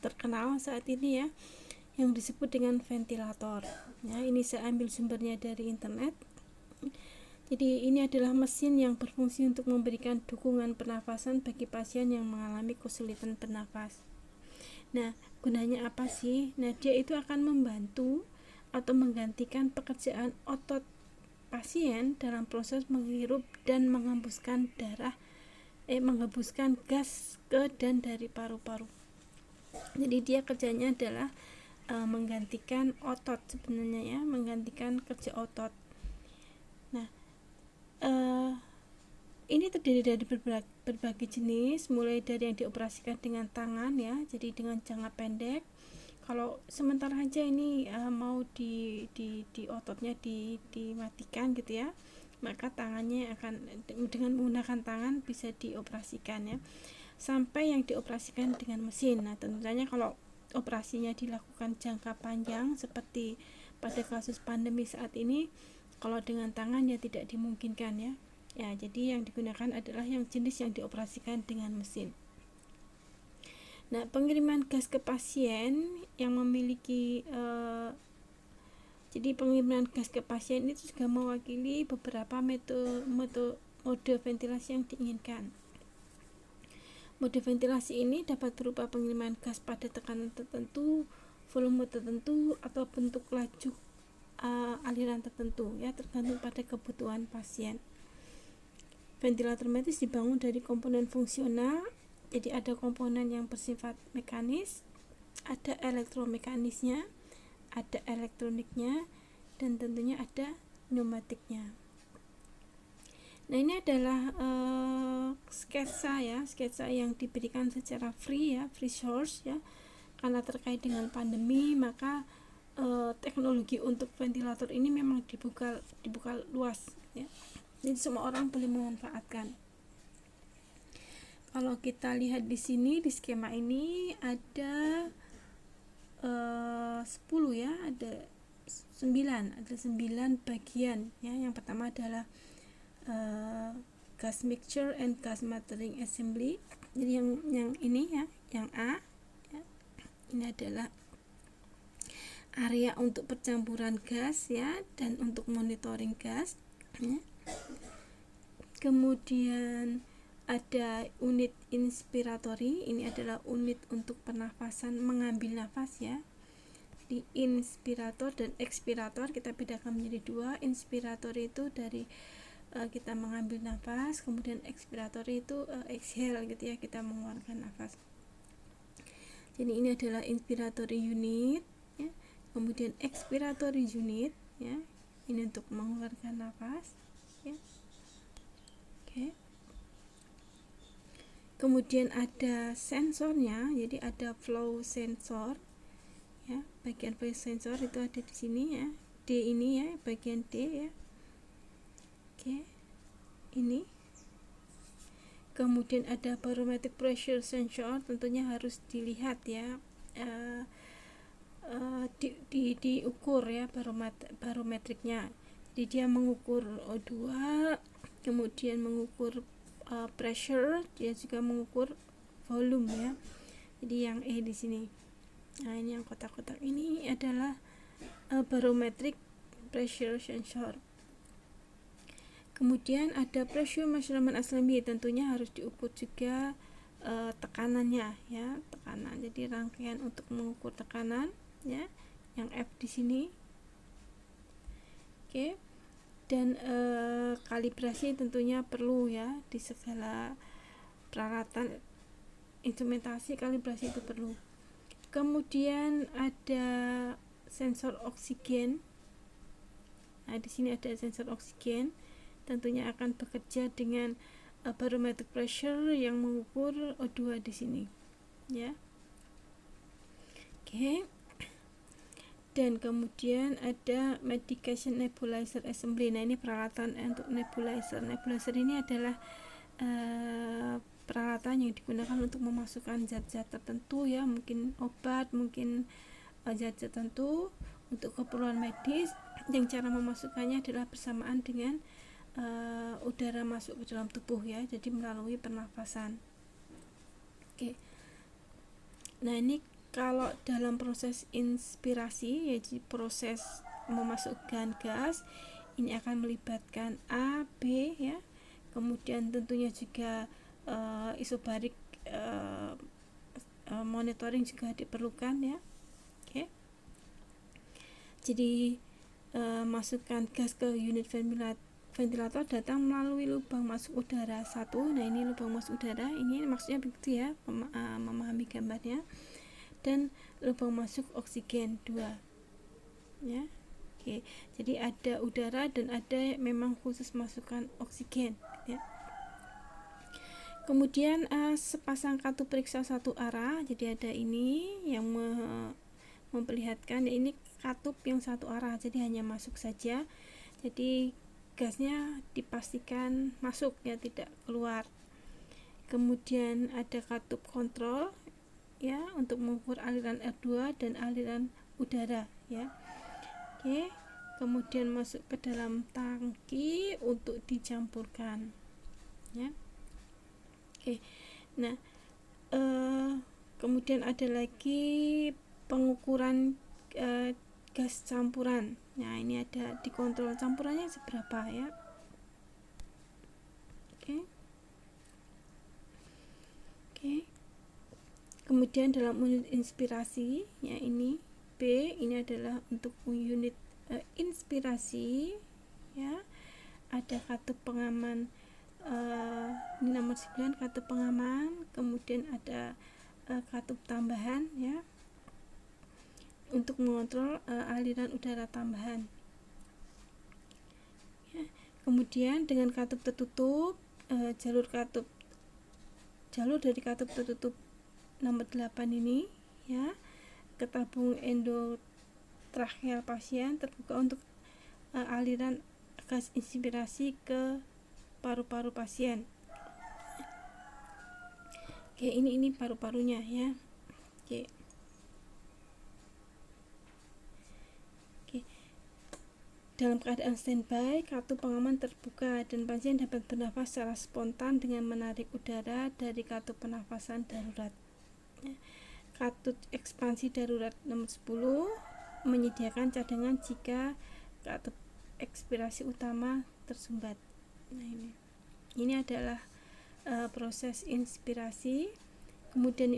terkenal saat ini ya, yang disebut dengan ventilator. Ya, ini saya ambil sumbernya dari internet. Jadi ini adalah mesin yang berfungsi untuk memberikan dukungan pernafasan bagi pasien yang mengalami kesulitan bernafas. Nah, gunanya apa sih? Nah, dia itu akan membantu atau menggantikan pekerjaan otot pasien dalam proses menghirup dan menghembuskan gas ke dan dari paru-paru. Jadi dia kerjanya adalah menggantikan otot sebenarnya ya, menggantikan kerja otot. Nah, ini terdiri dari berbagai jenis, mulai dari yang dioperasikan dengan tangan ya, jadi dengan jangka pendek. Kalau sementara aja ini mau di ototnya dimatikan gitu ya, maka tangannya akan dengan menggunakan tangan bisa dioperasikan ya, sampai yang dioperasikan dengan mesin. Nah, tentunya kalau operasinya dilakukan jangka panjang seperti pada kasus pandemi saat ini, kalau dengan tangan ya tidak dimungkinkan ya. Ya, jadi yang digunakan adalah yang jenis yang dioperasikan dengan mesin. Nah, pengiriman gas ke pasien yang memiliki jadi pengiriman gas ke pasien itu juga mewakili beberapa mode ventilasi yang diinginkan. Mode ventilasi ini dapat berupa pengiriman gas pada tekanan tertentu, volume tertentu, atau bentuk laju aliran tertentu ya, tergantung pada kebutuhan pasien. Ventilator medis dibangun dari komponen fungsional, jadi ada komponen yang bersifat mekanis, ada elektromekanisnya, ada elektroniknya, dan tentunya ada pneumatiknya. Nah, ini adalah sketsa yang diberikan secara free source ya, karena terkait dengan pandemi maka teknologi untuk ventilator ini memang dibuka luas ya. Jadi semua orang boleh memanfaatkan. Kalau kita lihat di sini di skema ini ada 10 ya, ada 9 bagian ya. Yang pertama adalah gas mixture and gas metering assembly. Jadi yang ini ya, yang A ya, ini adalah area untuk percampuran gas ya, dan untuk monitoring gas ya. Kemudian ada unit inspiratory, ini adalah unit untuk pernafasan mengambil nafas ya. Di inspirator dan expirator kita bedakan menjadi dua. Inspirator itu dari kita mengambil nafas, kemudian expirator itu exhale gitu ya, kita mengeluarkan nafas. Jadi ini adalah inspiratory unit ya. Kemudian expiratory unit ya, ini untuk mengeluarkan nafas ya. Oke. Kemudian ada sensornya, jadi ada flow sensor ya, bagian flow sensor itu ada di sini ya, D ini ya, bagian D ya. Oke, ini. Kemudian ada barometric pressure sensor, tentunya harus dilihat ya, diukur ya barometriknya. Jadi dia mengukur O2, kemudian mengukur pressure, dia juga mengukur volume ya. Jadi yang E di sini. Nah, ini yang kotak-kotak ini adalah barometric pressure sensor. Kemudian ada pressure measurement assembly, tentunya harus diukur juga tekanannya ya, tekanan. Jadi rangkaian untuk mengukur tekanan ya, yang F di sini. Oke. Dan kalibrasi tentunya perlu ya, di segala peralatan instrumentasi kalibrasi itu perlu. Kemudian ada sensor oksigen. Nah, di sini ada sensor oksigen, tentunya akan bekerja dengan barometric pressure yang mengukur O2 di sini ya. Oke. Dan kemudian ada medication nebulizer assembly. Nah, ini peralatan untuk nebulizer. Nebulizer ini adalah peralatan yang digunakan untuk memasukkan zat-zat tertentu ya, mungkin obat, mungkin zat-zat tertentu untuk keperluan medis, yang cara memasukkannya adalah bersamaan dengan udara masuk ke dalam tubuh ya, jadi melalui pernafasan. Oke. Nah, ini kalau dalam proses inspirasi, yaitu proses memasukkan gas, ini akan melibatkan A, B ya. Kemudian tentunya juga isobarik monitoring juga diperlukan ya. Oke. Jadi masukkan gas ke unit ventilator datang melalui lubang masuk udara 1. Nah, ini lubang masuk udara, ini maksudnya begitu ya, memahami gambarnya. Dan lubang masuk oksigen 2 ya. Oke, jadi ada udara dan ada memang khusus masukkan oksigen ya. Kemudian sepasang katup periksa satu arah, jadi ada ini yang memperlihatkan ya, ini katup yang satu arah, jadi hanya masuk saja, jadi gasnya dipastikan masuk ya, tidak keluar. Kemudian ada katup kontrol ya, untuk mengukur aliran R2 dan aliran udara ya. Oke, kemudian masuk ke dalam tangki untuk dicampurkan ya. Oke, nah kemudian ada lagi pengukuran gas campuran. Nah, ini ada dikontrol campurannya seberapa ya. Oke. Kemudian dalam unit inspirasi ya, ini B, ini adalah untuk unit inspirasi ya. Ada katup pengaman, ini nomor 9 katup pengaman, kemudian ada katup tambahan ya, untuk mengontrol aliran udara tambahan ya. Kemudian dengan katup tertutup, jalur dari katup tertutup nomor 8 ini ya, ke tabung endotracheal pasien terbuka untuk aliran gas inspirasi ke paru-paru pasien. Oke, ini paru-parunya ya. Oke. Dalam keadaan standby, katup pengaman terbuka dan pasien dapat bernafas secara spontan dengan menarik udara dari katup pernafasan darurat. Katup ekspansi darurat nomor 10 menyediakan cadangan jika katup ekspirasi utama tersumbat. Nah, ini adalah proses inspirasi. Kemudian